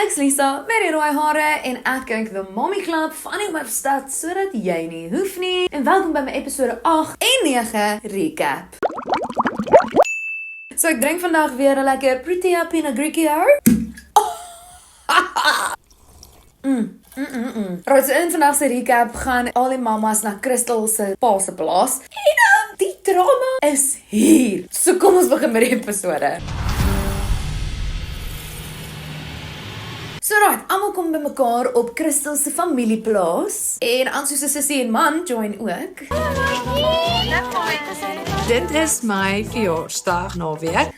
Ek's Lisa, met die rooi hare en ek kyk The Mommy Club van die Hoofstad sodat jy nie hoef nie. En welkom by my episode 8 en 9 recap. So ek drink vandag weer 'n lekker Protea Pinot Grigio. Right, so in vandag se recap gaan al die mamas na Crystal se pa se plaas. En die drama is hier. So kom ons begin met die episode. So right, almal kom bymekaar op Crystal se familieplaas en Ansu se sussie en man join ook. Dit is my verjaarsdag naweek.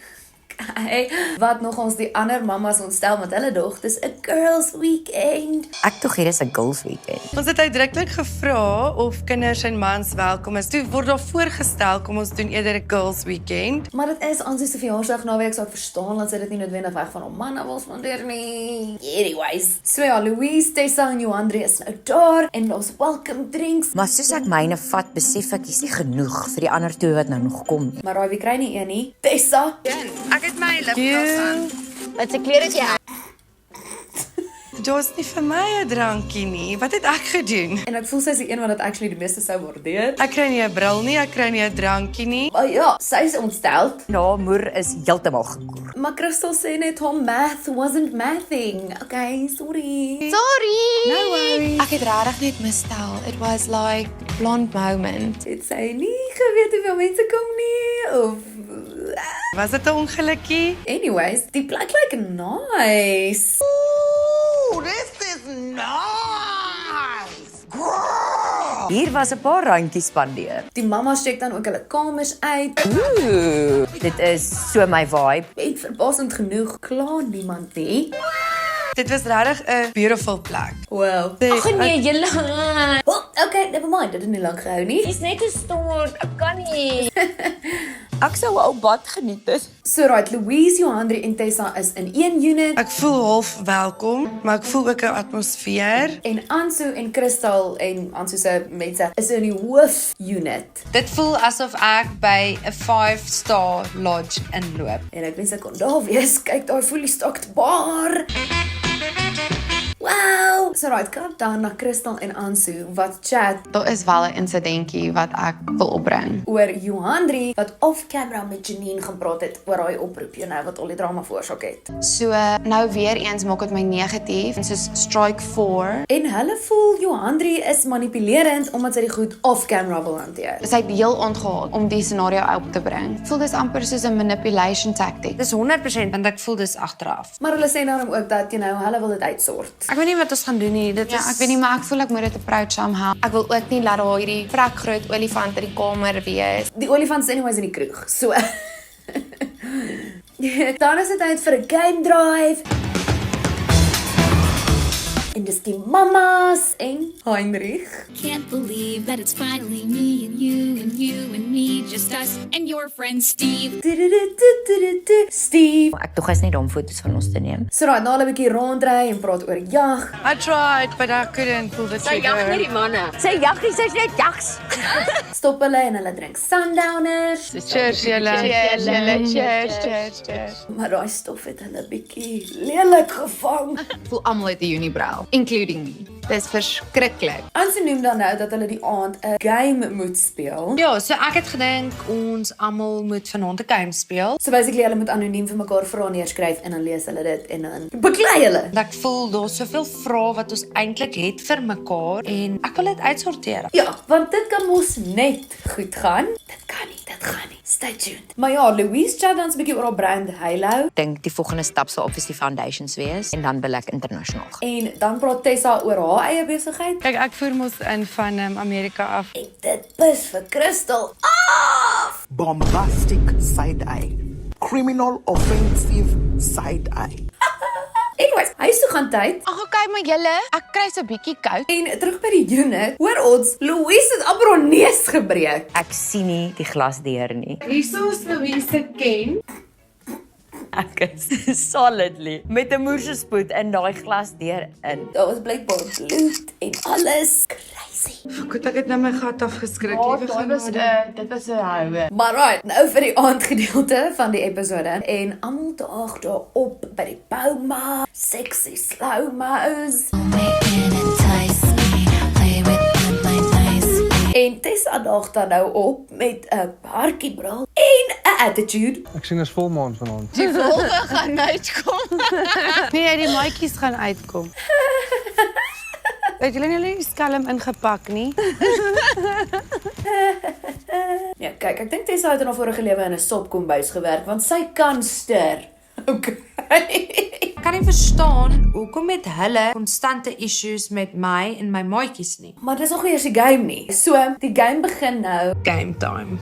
Hey, wat nog ons die ander mamas ontstel met hulle dog, dis 'n girls weekend. Ek tog hier is 'n girls weekend. Ons het uitdruklik gevra of kinders en mans welkom is. Toe word daar voorgestel, kom ons doen eerder 'n girls weekend. Maar dit is Ansu se verjaarsdag naweek, so ek verstaan dat sy dit nie noodwendig weg van hom man af wil spandeer nie. Anyways, so ja, Louise, Tessa en Johandre is nou daar en ons welcome drinks. Maar soos ek myne vat, besef ek is nie genoeg vir die ander twee wat nou nog kom nie. Maar raai wie kry nie een nie? Tessa. Ek het my lipgloss aan. Wat se klere het jy aan? Jos nie vir my 'n drankie nie. Wat het ek gedoen? En ek voel sy is die een wat dit actually die meeste sou waardeer. Ek kry nie 'n bril nie, ek kry nie 'n drankie nie. Maar ja, sy is ontstel. Nou, moer is heeltemal gekoer. Maar Crystal sê net hom math wasn't mathing. Okay, sorry. No worries. Ek het regtig net misstel. It was like blonde moment. Het sy nie geweet hoeveel mense kom nie? Of... Was dit 'n ongelukkie? Anyways, die plek lyk nice. Hier was 'n paar randjies spandeer. Die mamas check dan ook hulle kamers uit. Ooh, dit is so my vibe. En verbasend genoeg, klaar niemand nie. Dit was regtig 'n beautiful plek. Wow. Ag nee, julle. Oh, okay, never mind, dit het nie lang gehou nie. Dis net 'n stort. Ek kan nie. Ek sou 'n ou bad geniet het. So right, Louise, Johandre en Tessa is in een unit. Ek voel half welkom, maar ek voel ook 'n atmosfeer. En Ansu en Crystal en Ansu se mense is in die hoof unit. Dit voel asof ek by 'n 5-star lodge inloop. En ek wens ek kon daar wees. Kyk daai fully stocked bar. Wow! So right, kom dan na Crystal en Ansu wat chat Daar is wel 'n insidentjie wat ek wil opbring. oor Johandre wat off camera met Janine gaan praat het oor haar oproep, wat al die drama veroorsaak het. So nou weer eens maak dit my negatief en soos strike 4. En hulle voel Johandre is manipulerend omdat sy die goed off camera wil hanteer. Sy het heel ongehaat om die scenario op te bring. Ek voel dis amper soos 'n manipulation tactic. Dis 100% want ek voel dis agteraf. Maar hulle sê daarom ook dat hulle wil dit uitsort. Ek weet nie wat ons gaan doen nie. Dit Ja, ek weet nie, maar ek voel ek moet dit approach somehow. Ek wil ook nie laat daar hierdie vrek groot olifant in die kamer wees. Die olifant is anyways in die kroeg. So dan is dit tyd vir 'n game drive. En dis die mamas en Heinrich. Can't believe that it's finally me and me, just us and your friend Steve. Steve. Ek tog is net om foto's van ons te neem. So raai, na 'n bietjie rondry en praat oor jag. I tried, but I couldn't pull the trigger. Sy jaggie, sy's net jags. Stop hulle en hulle drink sundowners. Cheers, julle. Cheers. Maar daai stof het hulle bietjie lelik gevang. Voel almal het 'n unibrow, including me. Dis verskriklik. Ansu noem dan nou dat hulle die aand 'n game moet speel. Ja, so ek het gedink ons almal moet vanaand 'n game speel. So basically hulle moet anoniem vir mekaar vrae neerskryf en dan lees hulle dit en dan beklei hulle. En ek voel daar's soveel vrae wat ons eintlik het vir mekaar en ek wil dit uitsorteer. Ja, want dit kan mos net goed gaan. Dit gaan nie. Stay tuned. Maar ja, Louise chat dan 'n bietjie oor haar brand Halo Dink die volgende stap sal obviously foundations wees en dan wil ek internasionaal gaan. en dan praat Tessa oor haar eie besigheid. Kyk, ek voer mos in van Amerika af. En dit pis vir Crystal af. Bombastic side eye. Criminal offensive side eye. Anyways, huis toe gaan tyd. Ag okay, maar julle, ek kry so 'n bietjie koud. En terug by die unit, hoor ons, Louise het amper haar neus gebreek. Ek sien nie die glas deur nie. Hierso is Louise Ken. Ek is solidly met 'n moersespoed in daai glas deur in. Daar was blykbaar bloed en alles. Crazy. Goed, ek het nou my gat afgeskrik. dit was 'n houe. Maar right, nou vir die aandgedeelte van die episode. En almal daag daar op by die bouma. Sexy slow-mos. En Tessa daag dan nou op met 'n parkiebril en 'n attitude. Ek sien as volmaan vanaand. Die volgende gaan uitkom. Nee, die maatjies gaan uitkom. Het julle nie skelm ingepak nie? Ja, kyk, ek dink Tessa het in haar vorige lewe in 'n sopkombuis gewerk, want sy kan stir. Okay. Ek kan nie verstaan hoekom het hulle konstante issues met my en my maatjies nie. Maar dis nog nie eers die game nie. So, die game begin nou. Game time.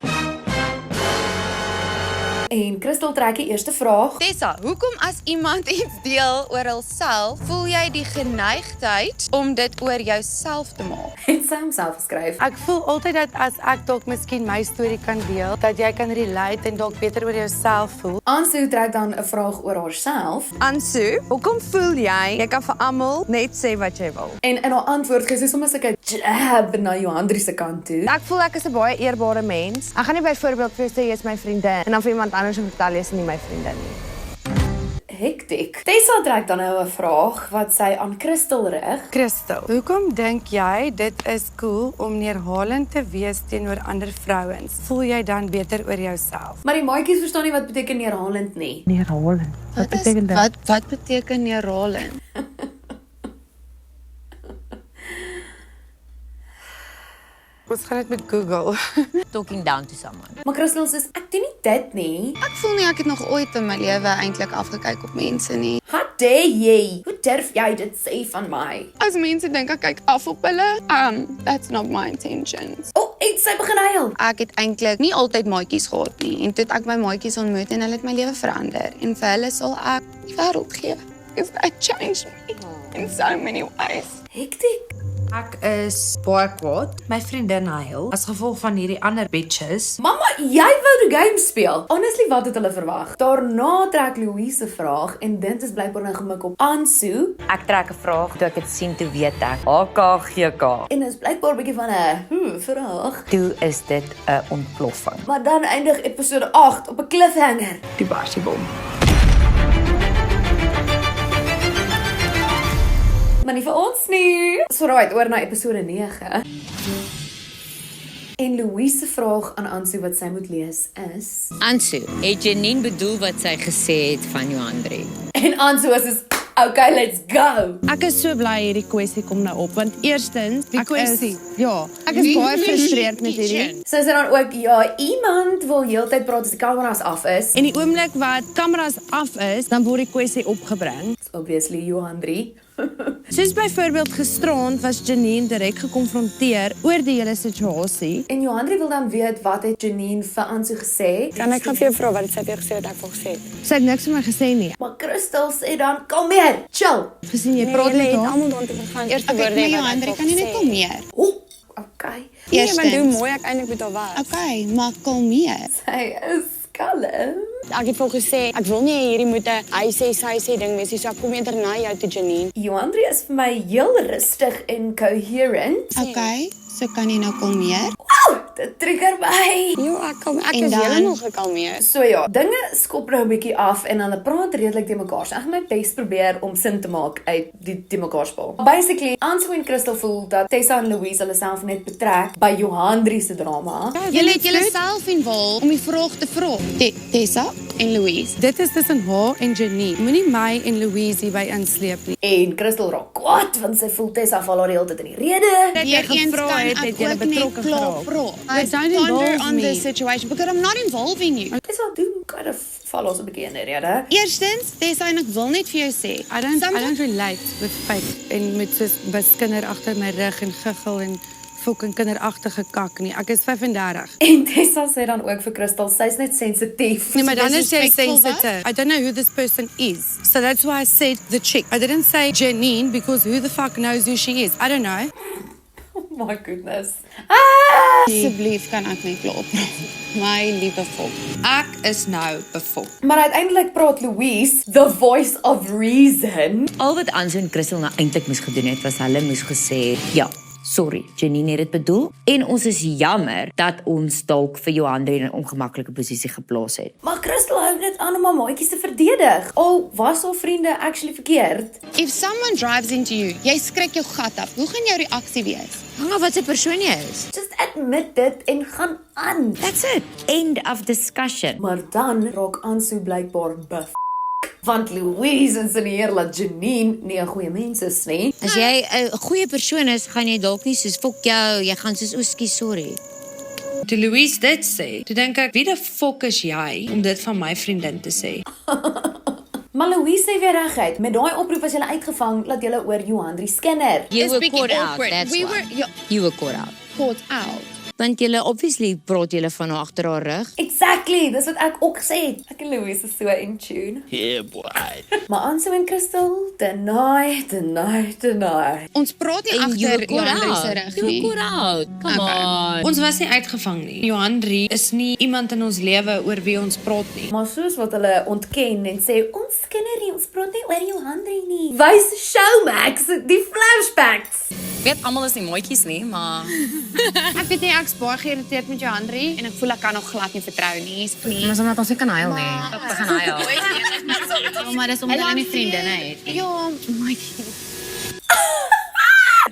En Crystal trek die eerste vraag. Tessa, hoekom as iemand iets deel oor hulself, voel jy die geneigtheid om dit oor jouself te maak? Het sy homself geskryf. Ek voel altyd dat as ek dalk miskien my storie kan deel, dat jy kan relate en dalk beter oor jouself voel. Ansu trek dan 'n vraag oor haarself. Ansu, hoekom voel jy kan vir almal net sê wat jy wil? En in haar antwoord gee sy sommer 'n jab na Johandri se kant toe. Ek voel ek is 'n baie eerbare mens. Ek gaan nie byvoorbeeld vir jou sê jy is my vriendin en dan vir iemand anders vertel jy is nie my vriendin nie. Hektiek. Tessa trek dan nou 'n vraag wat sy aan Crystal rig. Crystal, hoekom dink jy dit is cool om neerhalend te wees teenoor ander vrouens? Voel jy dan beter oor jouself? Maar die maatjies verstaan nie wat beteken neerhalend nie. Neerhalend. Wat beteken dit? Wat beteken neerhalend? Ons gaan dit met Google. Talking down to someone. Maar Crystal sê ek doen nie dit nie. Ek voel nie ek het nog ooit in my lewe eintlik afgekyk op mense nie. How dare jy? Hoe durf jy dit sê van my? As mense dink ek kyk af op hulle, that's not my intentions. Oh, en sy begin huil. Ek het eintlik nie altyd maatjies gehad nie en toe het ek my maatjies ontmoet en hulle het my lewe verander en vir hulle sal ek die wêreld gee. Because that changed me in so many ways. Hektiek. Ek is baie kwaad. My vriendin huil as gevolg van hierdie ander bitches. Mamma, jy wou die game speel. Honestly, wat het hulle verwag? Daarna trek Louise 'n vraag en dit is blykbaar nou gemik op Ansu. Ek trek 'n vraag, toe ek dit sien, toe weet ek. AKGK. En is blykbaar 'n bietjie van 'n vraag. Toe is dit 'n ontploffing. Maar dan eindig episode 8 op 'n cliffhanger. Die barsiebom. Maar nie vir ons nie. So right, oor na episode 9. En Louise se vraag aan Ansu wat sy moet lees is: Ansu, het Janine bedoel wat sy gesê het van Johandri? En Ansu is okay, let's go. Ek is so bly hierdie kwessie kom nou op want eerstens Die kwessie? Ek is baie gefrustreerd met hierdie. Sy sê dan ook, ja, iemand wil heeltyd praat as die kameras af is. En die oomblik wat kameras af is, dan word die kwessie opgebring. It's obviously Johandri. Soos byvoorbeeld gisterand was Janine direk gekonfronteer oor die hele situasie. En Johandri wil dan weet wat het Janine vir Ansu gesê. Kan ek vir jou vra wat sy het gesê wat ek vir gesê het? Sy het niks vir my gesê nie. Maar Crystal sê dan, kalmeer, chill. Gesien jy praat net almal dan te vergaan. Eerste woorde wat Johandri kan nie net kalmeer. Okay. mooi ek eintlik met haar was. Okay, maar kalmeer. Sy is kalm. Ek het vir gesê ek wil nie hierdie moet 'n hy sê ding wees nie, so ek kom eerder na jou toe Janine. Johandri is vir my heel rustig en coherent. Okay, so kan jy nou kalmeer? Wow, dit trigger my. Ek En is dan- heeltemal gekalmeer. So ja, dinge skop nou 'n bietjie af en hulle praat redelik te mekaar. So ek gaan my bes probeer om sin te maak uit die te mekaar spel. Basically, Ansu en Crystal voel dat Tessa en Louise hulle self net betrek by Johandri se drama. Julle het julleself involve om die vraag te vra. Tessa en Louise. Dit is tussen haar en Janine. Moenie my en Louise hierby insleep nie. En Crystal raak kwaad want sy voel Tessa val haar die hele tyd in die rede. Dat jy gevra het julle betrokke geraak. I don't ponder involve on me. this situation because I'm not involving you. Tessa doen kind of val ons 'n bietjie in die rede. Eerstens, Tessa en ek wil net vir jou sê. I don't relate with fake en met soos biskinder agter my rug en giggel en fucking kinderagtige kak nie. Ek is 35. En Tessa sê dan ook vir Crystal, sy's net sensitief. Nee, maar dan is jy Disrespectful, sensitive. I don't know who this person is. So that's why I said the chick. I didn't say Janine because who the fuck knows who she is? I don't know. Oh my goodness. Ah! Asseblief kan ek net klaar praat. My liewe volk. Ek is nou bevok. Maar uiteindelik praat Louise, the voice of reason. Al wat Anso en Christel nou eintlik moes gedoen het, was hulle moes gesê, ja, sorry, Janine het dit bedoel en ons is jammer dat ons dalk vir Johandre in 'n ongemaklike posisie geplaas het. Maar Christel hou net aan om haar maatjies te verdedig. Al was haar vriende actually verkeerd. If someone drives into you, jy skrik jou gat af. Hoe gaan jou reaksie wees? Hang af wat se persoon jy is. Just admit dit en gaan aan. That's it. End of discussion. Maar dan raak Anso blykbaar bef. Want Louise en sy heer laat Janine nie 'n goeie mens is nie. As jy 'n goeie persoon is, gaan jy dalk nie soos fok jou, jy gaan soos oeskie sorry. Toe Louise dit sê, toe dink ek, wie die fok is jy om dit van my vriendin te sê? Maar Louise sê weer reguit, met daai oproep as jy uitgevang, laat jy oor Johandre skinder. You It's were big caught out, awkward. that's We why. were- yeah. You were caught out. Caught out. Want julle obviously praat julle van haar agter haar rug. Exactly, dis wat ek ook gesê het. Ek en Louise is so in tune. Yeah, boy. Maar Anso en Christel, deny. Ons praat nie And you were agter caught Johandre se out. rug You nie. were caught out. Come Okay. on. Ons was nie uitgevang nie. Johandre is nie iemand in ons lewe oor wie ons praat nie. Maar soos wat hulle ontken en sê, ons skinder nie, ons praat nie oor Johandre nie. Wys Showmax, die flashbacks. Weet almal is nie maatjies nie, maar Ek weet nie, ek's baie geïrriteerd met Johandre en ek voel ek kan nog glad nie vertrou nie. ons omdat ons nie kan huil nie. Ons gaan huil. Maar dis omdat hulle nie vriendinne het. Ja, my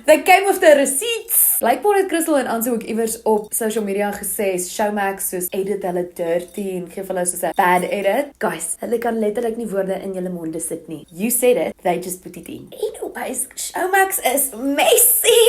They came with the receipts. Blykbaar het Christel en Anso ook iewers op social media gesê, Showmax soos edit hulle dirty en geef hulle soos 'n bad edit. Guys, hulle kan letterlik nie woorde in julle monde sit nie. You said it, they just put it in. Anyways, Showmax is messy.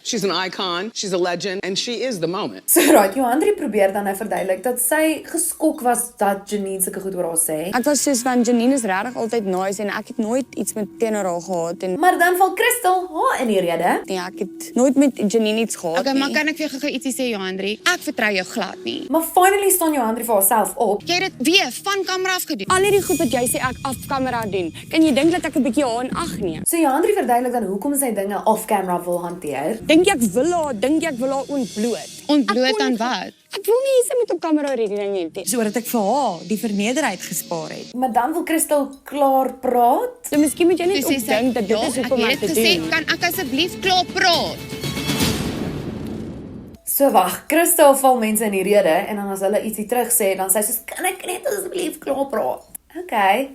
She's an icon, she's a legend, and she is the moment. So right, Johandre probeer dan nou verduidelik dat sy geskok was dat Janine sulke goed oor haar sê. Ek was soos van Janine is regtig altyd nice en ek het nooit iets met teenoor haar gehad en Maar dan val Christel haar in die rede. nee, ek het nooit met Janine iets gehad Okay, maar nie. kan ek vir jou gou ietsie sê, Johandre? Ek vertrou jou glad nie. Maar finally staan Johandre vir haarself op. Jy het dit weer van kamera af gedoen. Al hierdie goed wat jy sê ek af kamera doen. Kan jy dink dat ek 'n bietjie haar in ag neem? So Johandre verduidelik dan hoekom sy dinge off camera wil hanteer. Dink jy ek wil haar ontbloot? Ontbloot aan wat? Ek wil nie sy moet op kamera reading dan nie. Sodat ek vir haar die vernederheid gespaar het. Maar dan wil Christel klaar praat. So miskien moet jy net Toe sê sy, opdink dat dit "Ja, is hoekom ek ek het dit gesê, doen. kan ek asseblief klaar praat? So wag, Christel val mense in die rede en dan as hulle ietsie terug sê, dan sê sy soos, kan ek net asseblief klaar praat? Okay.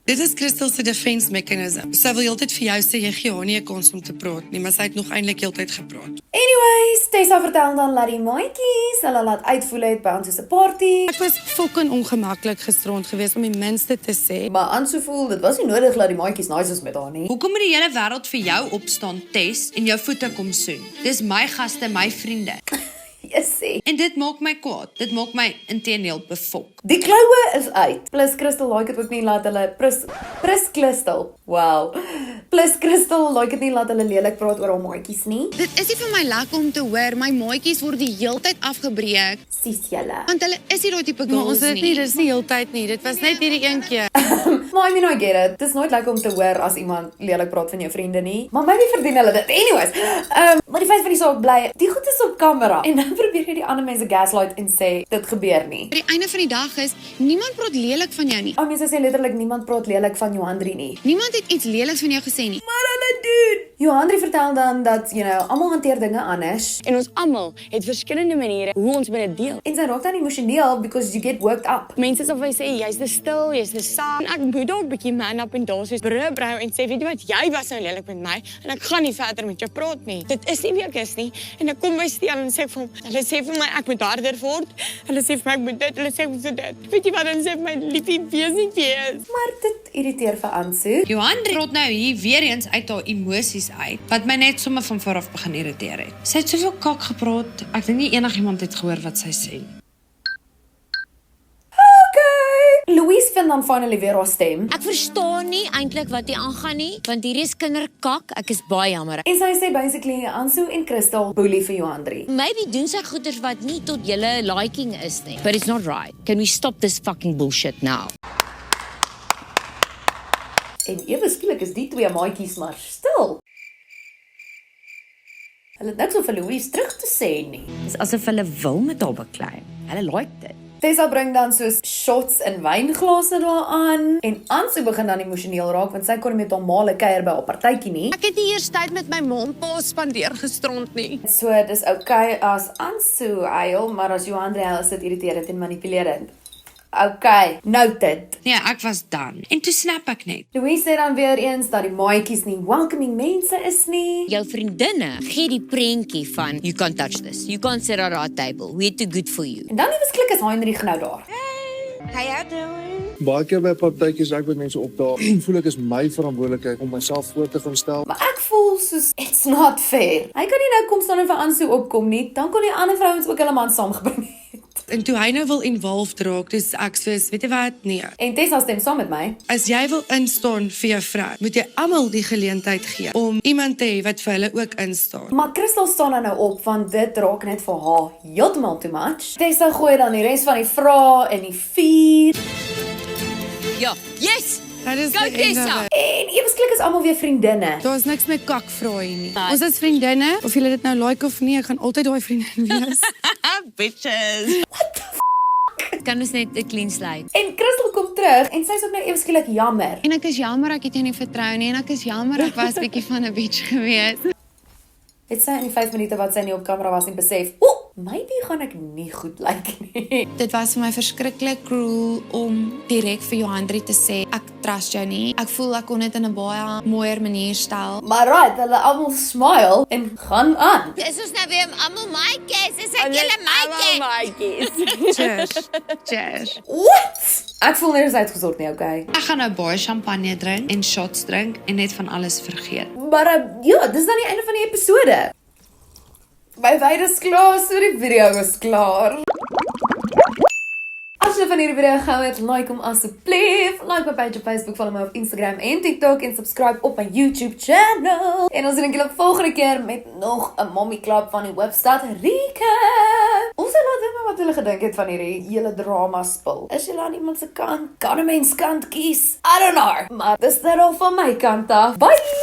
Dit is Christel se defense mechanism. Sy wil heeltyd vir jou sê jy gee haar nie 'n kans om te praat nie, maar sy het nog eintlik heeltyd gepraat. Anyways, Tessa vertel dan dat die maatjies hulle laat uitvoel het by ons se party. Ek was fucking ongemaklik gisterond geweest om die minste te sê. Maar Anso voel dit was nie nodig dat die maatjies nice was met haar nie. Hoekom moet die hele wêreld vir jou opstaan, Tess, en jou voete kom soen? Dis my gaste, my vriende. Jessie. En dit maak my kwaad. Dit maak my inteendeel befok. Die kloue is uit. Plus Christel like dit ook nie laat hulle Prins Christel. Wow. Plus Christel like dit nie laat hulle lelik praat oor haar maatjies nie. Dit is nie vir my lekker om te hoor, my maatjies word die heeltyd afgebreek, Sis julle. want hulle is nie daai tipe Maar ons girls het nie, nie. dis nie heeltyd nie. Dit was net hierdie een keer. Maar I mean, I get it. Dis nooit lekker om te hoor as iemand lelik praat van jou vriende nie. Maar maybe verdien hulle dit. Anyways, maar die feit van die saak bly, die goed is op kamera. En dan probeer jy die ander mense gaslight en sê, dit gebeur nie. By die einde van die dag is, niemand praat lelik van jou nie. Ou mense sê letterlik niemand praat lelik van Johandre nie. Niemand het iets leliks van jou gesê nie. Maar hulle doen. Johandre vertel dan dat, almal hanteer dinge anders. En ons almal het verskillende maniere hoe ons met dit deel. En sy raak dan emosioneel because you get worked up. Mense sal vir my sê jy's te stil, jy's te saam. Ek moet dalk 'n bietjie man up en daar soos brou en sê weet jy wat, jy was nou lelik met my en ek gaan nie verder met jou praat nie. Dit is nie wie ek is nie. En ek kom by stel en sê vir hom, hulle sê vir my ek moet harder word. Hulle sê vir my ek moet dit, hulle sê vir my dit. Weet jy wat dan sê vir my liefie wees. Maar dit irriteer vir Anso. Johandre rot nou hier weer eens uit haar emosies uit, wat my net sommer van vooraf begin irriteer het. Sy het soveel kak gepraat, ek dink nie enigiemand het gehoor wat sy sê. Okay. Louise vind dan finally weer haar stem. Ek verstaan nie eintlik wat hier aangaan nie, want hier is kinderkak. Ek is baie jammer. En sy sê basically Anso en Christel boelie vir Johandre. Maybe doen sy goeders wat nie tot julle liking is nie. But it's not right. Can we stop this fucking bullshit now? En ewe skielik is die twee maatjies maar stil. Hulle het niks om vir Louise terug te sê nie. Dis asof hulle wil met haar beklei. Hulle like dit. Tessa bring dan soos shots en wynglase daaraan en Ansu begin dan emosioneel raak want sy kon nie met haar ma kuier by haar partytjie nie. Ek het die eers tyd met my ma en pa spandeer gisterond nie. So dis okay as Ansu huil, maar as Johan huil is dit irriterend en manipulerend. Okay, noted. Nee, ek was dan. En toe snap ek net. Louise sê dan weer eens dat die maatjies nie welcoming mense is nie. Jou vriendinne gee die prentjie van you can't touch this. You can't sit at our table. We're too good for you. En dan ewesklik is Heinrich nou daar. How you doing? Baie keer by partytjies ek met mense opdaag en voel ek is my verantwoordelikheid om myself voor te gaan stel. Maar ek voel soos it's not fair. Hy kan nie nou kom staan en vir Ansu opkom nie. Dan kon die ander vrouens ook hulle man saamgebring het. En toe hy nou wil involved raak, dis ek soos, weet jy wat? Nee. En Tessa stem saam met my. As jy wil instaan vir jou vrou, moet jy almal die geleentheid gee om iemand te hê wat vir hulle ook instaan. Maar Crystal staan nou op want dit raak net vir haar heeltemal too much. Tessa gooi dan die res van die vrae in die vuur. Ja, yes! Dat is Go Tessa! En ewesklik is almal weer vriendinne. Daar's niks met kakvrae nie. Ons is vriendinne, of julle dit nou like of nie, ek gaan altyd daai vriendin wees. Bitches. Kan ons net 'n clean slate. En Crystal kom terug en sy is ook nou ewesklik jammer. En ek is jammer ek het jou nie vertrou nie en ek is jammer ek was bietjie van 'n bitch gewees. Het sy in die 5 minute wat sy nie op kamera was nie besef, maybe gaan ek nie goed lyk nie. Dit was vir my verskriklik cruel om direk vir Johandri te sê ek trust jou nie. Ek voel ek kon dit in 'n baie mooier manier stel. Maar right, hulle almal smile en gaan aan. Dis ons nou weer almal maatjies, is ek julle maatjies. Cheers. What? Ek voel net uitgesort nie, okay? Ek gaan nou baie champagne drink en shots drink en net van alles vergeet. Maar ja, dis dan die einde van die episode. My wyn is klaar, so die video is klaar. As jy van hierdie video gehou het, like hom asseblief. Like my page op Facebook, follow my op Instagram en TikTok en subscribe op my YouTube channel. En ons sien julle volgende keer met nog 'n Mommy Club van die Hoofstad recap. Ons sal laat weet wat julle gedink het van hierdie hele drama spil. Is julle aan iemand se kant? Kan 'n mens kant kies? I don't know. Maar dis dit al van my kant af. Bye!